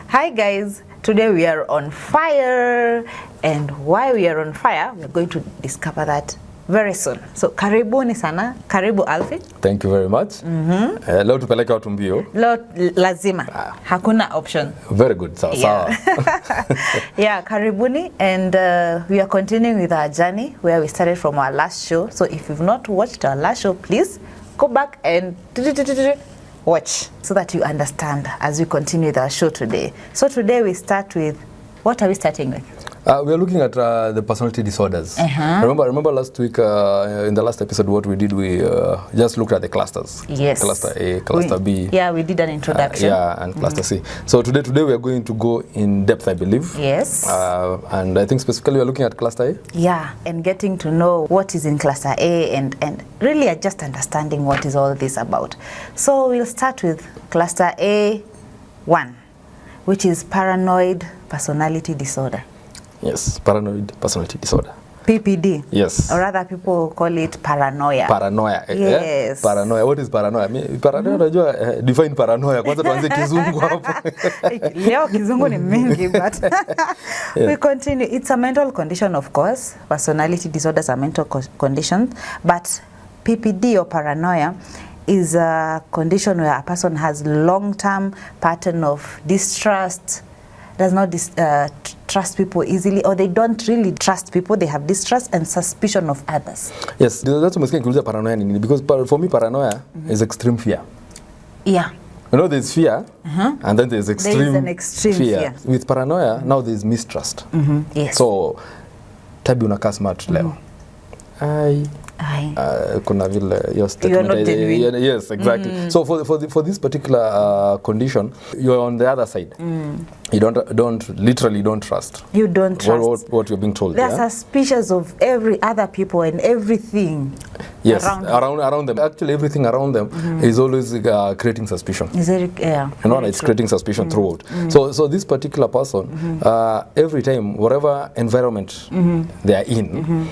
Hi guys, today we are on fire, and why we are on fire, we're going to discover that very soon. So karibuni sana, karibu Alfie. Thank you very much. Leo tupeleke watu mbio. Leo lazima, hakuna option. Very good, sawa sawa. Yeah, karibuni, and we are continuing with our journey where we started from our last show. So if you've not watched our last show, please go back and watch so that you understand as we continue with our show today. So today we start with, what are we starting with? We are looking at the personality disorders. Remember last week in the last episode what we did, we just looked at the clusters. Yes. Cluster A, cluster B. Yeah, we did an introduction. And cluster C. So today we are going to go in depth, I believe. Yes. And I think specifically we are looking at cluster A. Yeah, and getting to know what is in cluster A and really just understanding what is all this about. So we'll start with cluster A1, which is paranoid personality disorder. Yes, paranoid personality disorder. PPD. Yes. Or other people call it paranoia. Paranoia. Yes. Paranoia. What is paranoia? Paranoia, unajua define paranoia. Kwanza tuanze kizungu hapo. Leo kizungu ni mingi, but we continue. It's a mental condition, of course. Personality disorders are mental conditions, but PPD or paranoia is a condition where a person has long-term pattern of distrust, does not trust people easily, or they don't really trust people. They have distrust and suspicion of others. Yes, that's what I'm saying. Paranoia, because for me paranoia is extreme fear. Yeah. You know, there's fear, and then there's extreme, there is an extreme fear. With paranoia, now there's mistrust. Yes. So, tabi unakaa smart leo. Kuna vile your statement. Yes, exactly. So for this particular condition, you're on the other side. You literally don't trust. You don't trust what you're being told. They're suspicious of every other people and everything. Yes, around them. Actually, everything around them is always creating suspicion. It's creating suspicion throughout. So this particular person, every time, whatever environment they are in,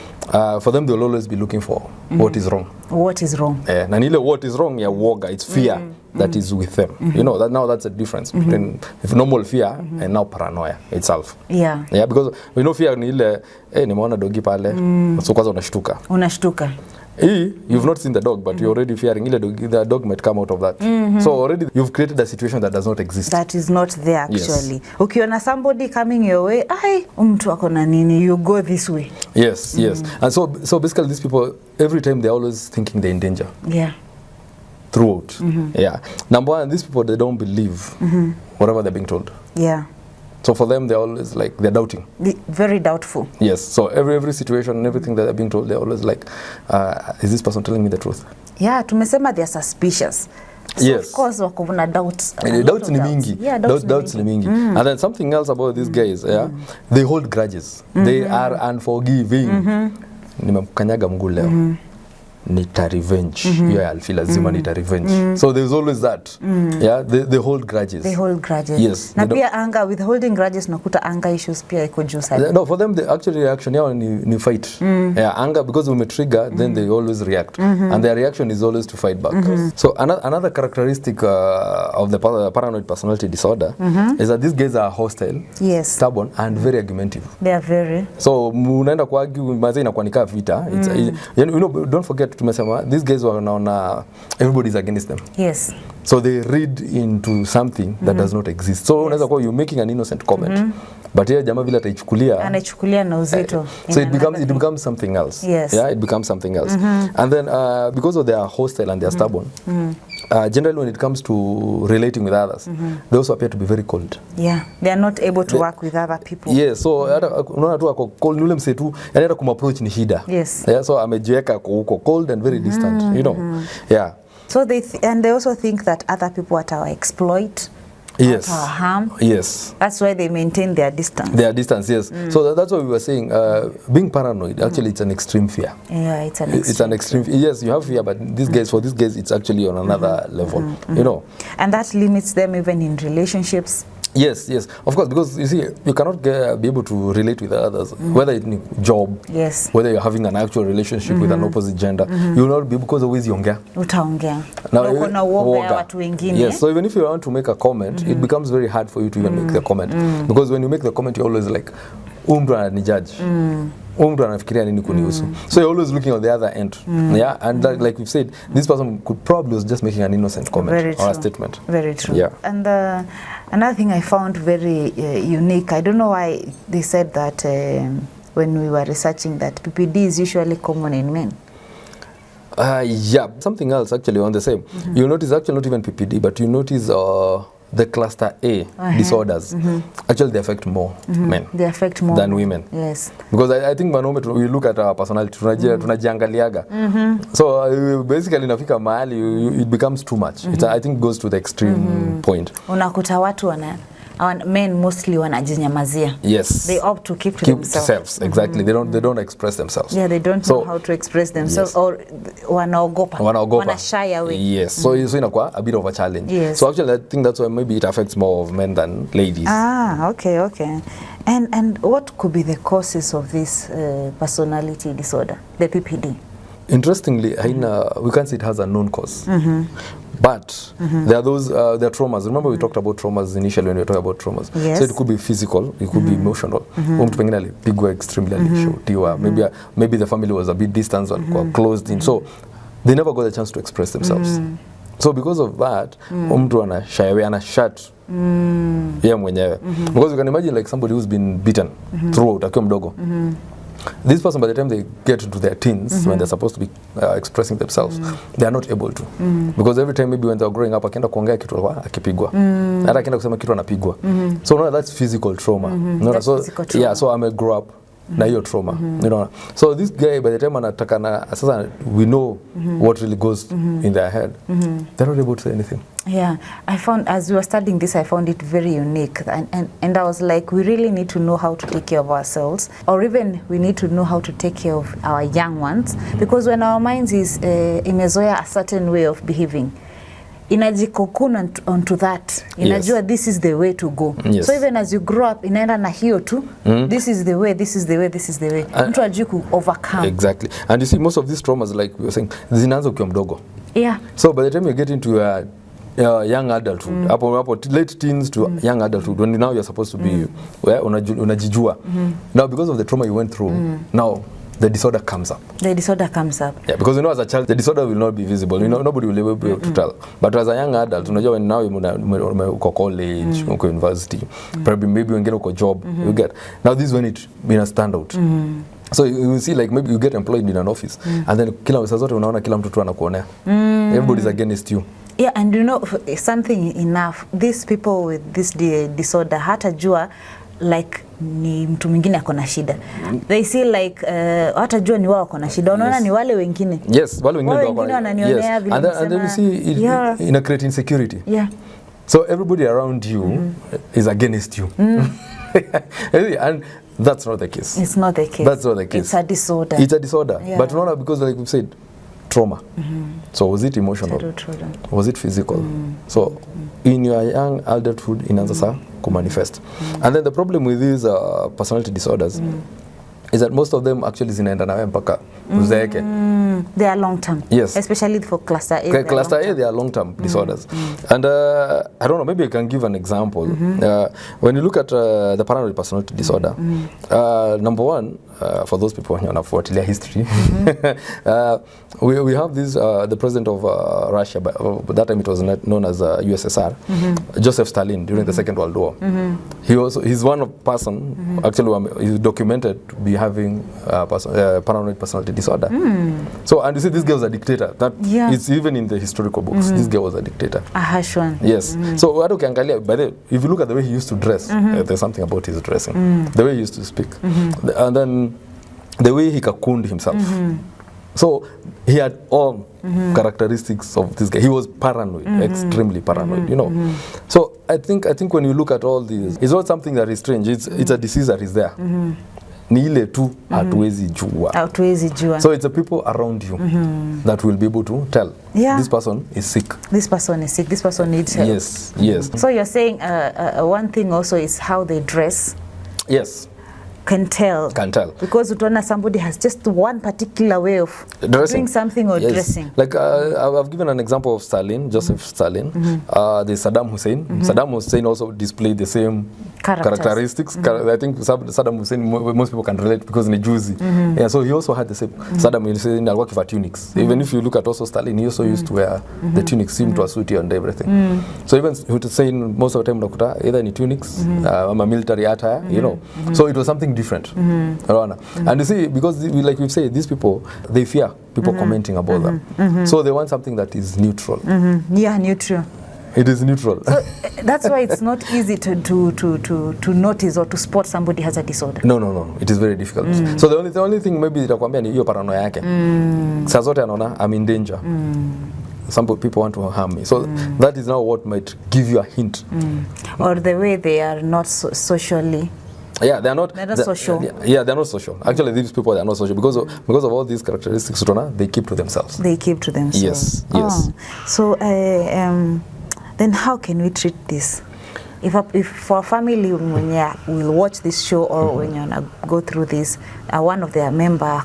for them they'll always be looking for what is wrong. What is wrong? And what is wrong, woga, it's fear that is with them. You know, that's a difference between normal fear and now paranoia itself. Yeah. Yeah, because we know fear ni ile, nimeona dogi pale, so kwanza unashtuka. Unashtuka. You've not seen the dog, but you're already fearing the dog might come out of that. So already you've created a situation that does not exist. That is not there actually. Ukiona somebody coming your way, mtu ako na nini, you go this way. Yes. And so basically these people, every time they're always thinking they're in danger. Yeah. Throughout. Yeah. Number one, these people, they don't believe whatever they're being told. Yeah. So for them, they're always like, they're doubting. Very doubtful. Yes. So every situation and everything that they're being told, they're always like, is this person telling me the truth? Yeah, tumesema they're suspicious. So yes. Of course, wakuna doubts. Doubts ni mingi. Yeah, doubts ni mingi. And then something else about these guys, they hold grudges. They are unforgiving. Nimemkanyaga mguu leo. Nita revenge. Yeah, I'll feel lazima nita revenge. So there's always that. Yeah, they hold grudges. They hold grudges. Yes. Na pia anger, with holding grudges nakuta anger issues pia iko juu sana. No, for them the actually reaction yao ni fight. Yeah, anger, because when we trigger, then they always react. And their reaction is always to fight back. So another characteristic of the paranoid personality disorder is that these guys are hostile, stubborn, and very argumentative. They are very. So munaenda kwa argue, mazee inakuwa ni kaa vita. Don't forget tumesema these guys wanaona everybody's against them. Yes. So they read into something that does not exist. So unaweza kuwa you're making an innocent comment. But here jamaa vile anaichukulia na uzito. So it becomes something else. Yes. Yeah, it becomes something else. And then because of their hostile and their stubborn, generally when it comes to relating with others, they also appear to be very cold. Yeah, they are not able to work with other people. Yes, so unaona tu ako cold, nule mse tu anaenda kumapproach ni shida. Yes. Yeah, so amejiweka huko cold and very distant, you know. Yeah. So they also think that other will exploit. Yes. Harm. Yes. That's why they maintain their distance. Their distance, yes. So that's what we were saying. Being paranoid, actually, it's an extreme fear. Yeah, it's an extreme. Yes, you have fear, but for these guys, it's actually on another level. You know. And that limits them even in relationships. Yes, yes, of course, because you see, you cannot be able to relate with others, whether it's in job, yes, whether you're having an actual relationship with an opposite gender, you will not be able, because always younger. Utaongea. Now, watu wengine. Yes, so even if you want to make a comment, it becomes very hard for you to even make the comment, because when you make the comment, you're always like, mtu ananijudge. Mtu anafikiria nini kunihusu. So you're always looking on the other end. Yeah, and like we've said, this person could probably was just making an innocent comment or a statement. Very true. Yeah. And another thing I found very unique, I don't know why they said that when we were researching that PPD is usually common in men. Yeah, something else actually on the same. You'll notice actually not even PPD, but you notice the cluster A disorders, actually they affect more men. They affect more than women. Yes. Because I think moment we look at our personality, tunajiangaliaga. So basically inafika mahali it becomes too much. I think it goes to the extreme point. Unakuta watu men mostly wanajinyamazia. Yes. They opt to keep to themselves. Exactly. They don't express themselves. Yeah, they don't know how to express themselves, or wanaogopa. Wana shy away. Yes. So inakuwa a bit of a challenge. Yes. So actually I think that's why maybe it affects more of men than ladies. Okay. And what could be the causes of this personality disorder, the PPD? Interestingly, we can't say it has a known cause. But there are those there are traumas. Remember we talked about traumas initially when we were talking about traumas. Yes. So it could be physical, it could be emotional. Mtu pengine alipigwa extremely, alishotiwa. Maybe the family was a bit distant or closed in. So they never got a chance to express themselves. So because of that, mtu anashy away, anashut yeye mwenyewe. Because you can imagine like somebody who's been beaten throughout akiwa mdogo. This person, by the time they get into their teens, when they're supposed to be expressing themselves, they are not able to. Because every time maybe when they're growing up, akienda kuongea kitu alikuwa akipigwa. Hata akienda kusema kitu anapigwa. So no, that's physical trauma. Yeah, so I may grow up na hiyo trauma. You know. So this guy, by the time anataka na sasa we know what really goes in their head. They're not able to say anything. Yeah, I found, as we were studying this, I found it very unique, and I was like, we really need to know how to take care of ourselves, or even we need to know how to take care of our young ones, because when our minds is imezoea a certain way of behaving, inajikokuna onto that, inajua this is the way to go. So even as you grow up, inaenda na hiyo tu, this is the way, this is the way, this is the way. Mtu ajui ku overcome. Exactly. And you see, most of these traumas, like we were saying, zinaanza ukiwa mdogo. Yeah. So by the time you get into young adulthood, late teens to young adulthood, when now you're supposed to be unajijua. Now because of the trauma you went through, now the disorder comes up. The disorder comes up. Yeah, because as a child, the disorder will not be visible. Nobody will ever be able to tell. But as a young adult, when now uko college, uko university, probably maybe wengine uko job, you get. Now this is when it stand out. So you will see, like maybe you get employed in an office, and then kila saa zote unaona kila mtu tu anakuonea. Everybody's against you. Yeah, and something enough, these people with this disorder hata jua like ni mtu mwingine akona shida. They see like hata jua ni wao akona shida. Unaona ni wale wengine. Yes, wale wengine wananionea vile. And then you see it in a create insecurity. Yeah. So everybody around you is against you. And that's not the case. It's not the case. That's not the case. It's a disorder. It's a disorder. Yeah. But not because, like we said, trauma. So was it emotional? Was it physical? So in your young adulthood, inaanza saa kumanifest. And then the problem with these personality disorders is that most of them actually zinaenda nawe mpaka uzeeke. They are long term. Yes. Especially for cluster A. Cluster A, they are long term disorders. And I don't know, maybe I can give an example. When you look at the paranoid personality disorder, number one, for those people who wanafuatilia history, we have this, the president of Russia, but that time it was known as USSR, Joseph Stalin, during the Second World War. He's one person, actually he's documented to be having paranoid personality disorder. So, and you see, this guy was a dictator. That it's even in the historical books. This guy was a dictator. A harsh one. Yes. So, if you look at the way he used to dress, there's something about his dressing. The way he used to speak. And then the way he cocooned himself. So, he had all characteristics of this guy. He was paranoid, extremely paranoid, So, I think when you look at all these, it's not something that is strange. It's a disease that is there. ni ile tu hatuwezi jua. So it's the people around you that will be able to tell this person is sick. This person is sick. This person needs help. Yes. So you're saying one thing also is how they dress. Yes. Can tell. Because utaona somebody has just one particular way of doing something or dressing. Like I've given an example of Stalin, Joseph Stalin. There's Saddam Hussein. Saddam Hussein also displayed the same characteristics. I think Saddam Hussein, most people can relate because ni juzi. Yeah, so he also had the same. Saddam Hussein alikuwa kivaa tunics. Even if you look at also Stalin, he also used to wear the tunics, him to a suit and everything. So even Hussein, most of the time unakuta either ni tunics, ama military attire, you know. So it was something different. And you see, because like we've said, these people, they fear people commenting about them. So they want something that is neutral. Yeah, neutral. It is neutral. So that's why it's not easy to notice or to spot somebody has a disorder. No. It is very difficult. So the only thing maybe itakwambia ni hiyo paranoia yake. Saa zote anaona I'm in danger. Some people want to harm me. So that is now what might give you a hint. Or the way they are not socially. Yeah, they're not social. Yeah, they're not social. Actually, these people, they're not social because of all these characteristics. They keep to themselves. Yes. So then how can we treat this? If for a family when you will watch this show or when you go through this, one of their member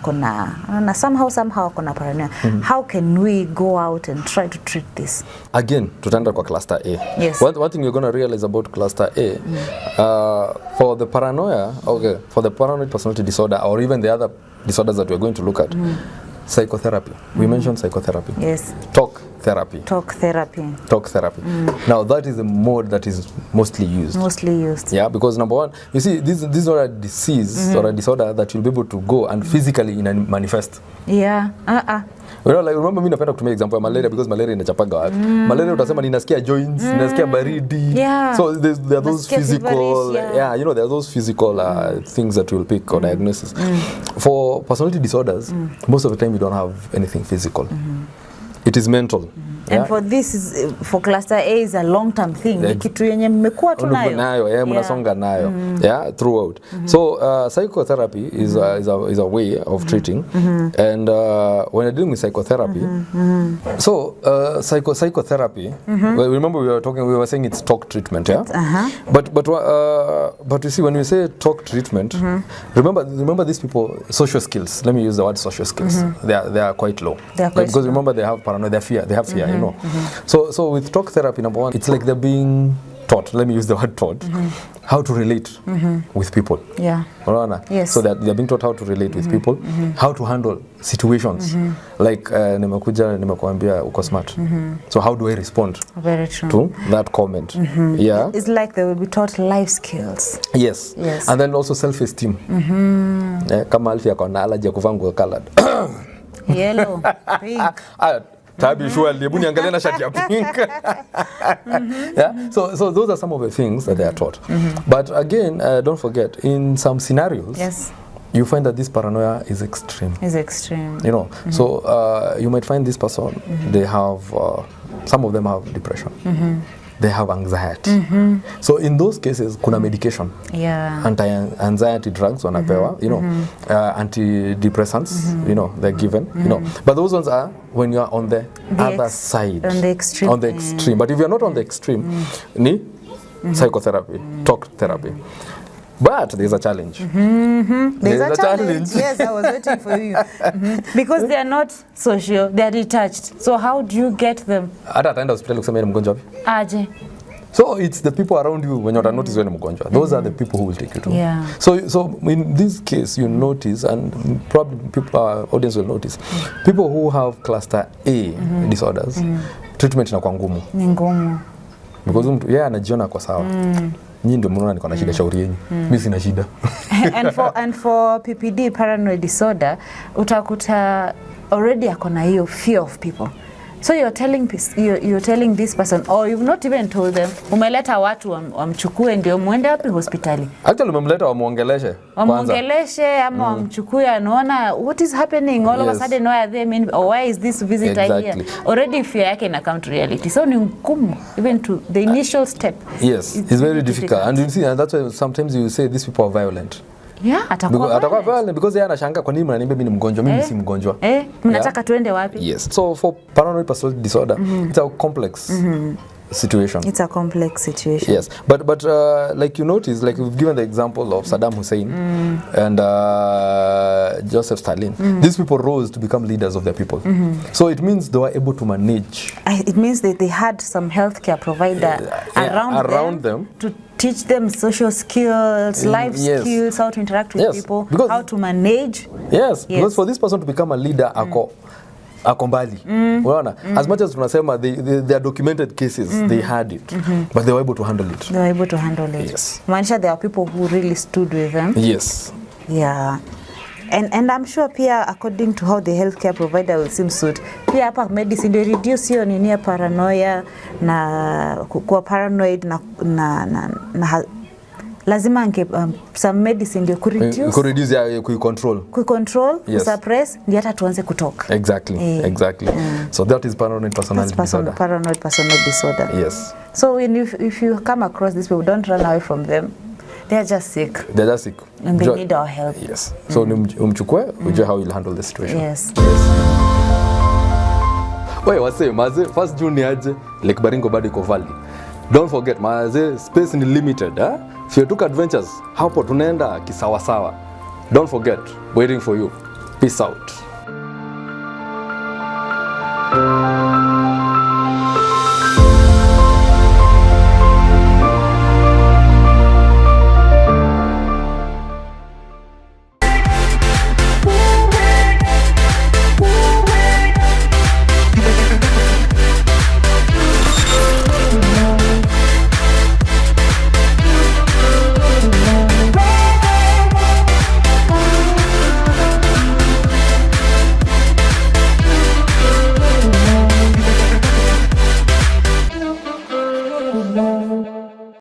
somehow kona paranoia, how can we go out and try to treat this? Again, tutaenda kwa cluster A. Yes. One thing you're going to realize about cluster A, for the paranoia, for the paranoid personality disorder or even the other disorders that we're going to look at, psychotherapy. We mentioned psychotherapy. Yes. Talk therapy. Now that is the mode that is mostly used. Yeah, because number one, you see, this is not a disease or a disorder that you'll be able to go and physically manifest. Yeah. You know, like remember mimi napenda kutumia example ya malaria because malaria inachapaga watu. Malaria utasema ninasikia joints, ninasikia baridi. Yeah. So there are those physical, you know, there are those physical things that you'll pick or diagnosis. For personality disorders, most of the time you don't have anything physical. It is mental. And for this is for cluster A is a long-term thing. Kitu yenye mmekuwa tu nayo. Mnasonga nayo. Throughout. So psychotherapy is a way of treating. And when you're dealing with psychotherapy, so psychotherapy. Well, remember we were saying it's talk treatment, But you see, when we say talk treatment, remember these people social skills. Let me use the word social skills. They are quite low. Because remember they have paranoia, they have fear. You know. So with talk therapy, number one, it's like they're being taught, let me use the word taught, how to relate with people. Yeah. Yes. So that they're being taught how to relate with people, how to handle situations. Like nimekuambia uko smart. So how do I respond to that comment? Yeah. It's like they will be taught life skills. Yes. And then also self-esteem. Kama Alfie akona allergy ya kuvaa nguo colored. Yellow, pink. Tabi surely, hebu niangalie na shati ya pink. So those are some of the things that they are taught. But again, don't forget, in some scenarios, you find that this paranoia is extreme. You know, so you might find this person, they have, some of them have depression. They have anxiety. So in those cases, kuna medication. Anti-anxiety drugs wanapewa, you know, antidepressants, you know, they're given, you know. But those ones are when you are on the other side. On the extreme. But if you're not on the extreme, ni psychotherapy, talk therapy. But there's a challenge. There's a challenge. Yes, I was waiting for you. Because they are not social, they are detached. So how do you get them? Hata ataenda hospitali kusema yeye ni mgonjwa wapi? Aje. So it's the people around you when you notice when you're mgonjwa. Those are the people who will take you to. Yeah. So in this case, you notice, and probably people, audience will notice, people who have cluster A disorders, treatment inakuwa ngumu. Ni ngumu. Because mtu yeye anajiona kwa sawa. Nyinyi ndio mnaona niko na shida, shauri yenu. Mimi sina shida. And for PPD, paranoid disorder, utakuta already akona hiyo fear of people. So you're telling this person, or you've not even told them, umeleta watu wamchukue ndio muende wapi hospitali. Actually umemleta wamuongeleshe. Wamuongeleshe ama wamchukue, anaona what is happening all of a sudden, why are they mean, or why is this visitor here? Already fear yake ina come to reality. So ni ngumu even to the initial step. Yes, it's very difficult. And you see, and that's why sometimes you say these people are violent. Yeah, atakuwa violent because yeye anashangaa kwa nini mnaniambia mimi ni mgonjwa, mimi si mgonjwa. Mnataka tuende wapi? Yes. So for paranoid personality disorder, it's a complex situation. It's a complex situation. Yes. But like you notice, like we've given the example of Saddam Hussein and Joseph Stalin. These people rose to become leaders of their people. So it means they were able to manage. It means that they had some healthcare provider around them to teach them social skills, life skills, how to interact with people, because, how to manage. Yes, because for this person to become a leader, ako mbali. Unaona? As much as tunasema they are documented cases, they had it, but they were able to handle it. They were able to handle it. Yes. Manisha, there are people who really stood with them. Yes. Yeah. And I'm sure pia according to how the healthcare provider will seem suit, pia hapa medicine they reduce hiyo nini ya paranoia na kuwa paranoid na lazima ange some medicine ndio kureduce ya kucontrol suppress ndio hata tuanze kutoka. Exactly. So that is paranoid personality disorder. Paranoid personality disorder. Yes. So if you come across these people, don't run away from them. They are just sick. And they need our help. Yes. So umchukue ujue how you'll handle the situation. Yes. Wewe wase maze first June ni aje Lake Baringo bado iko valid. Don't forget maze space ni limited, Fyetuka Adventures hapo tunaenda kisawasawa. Don't forget, waiting for you. Peace out.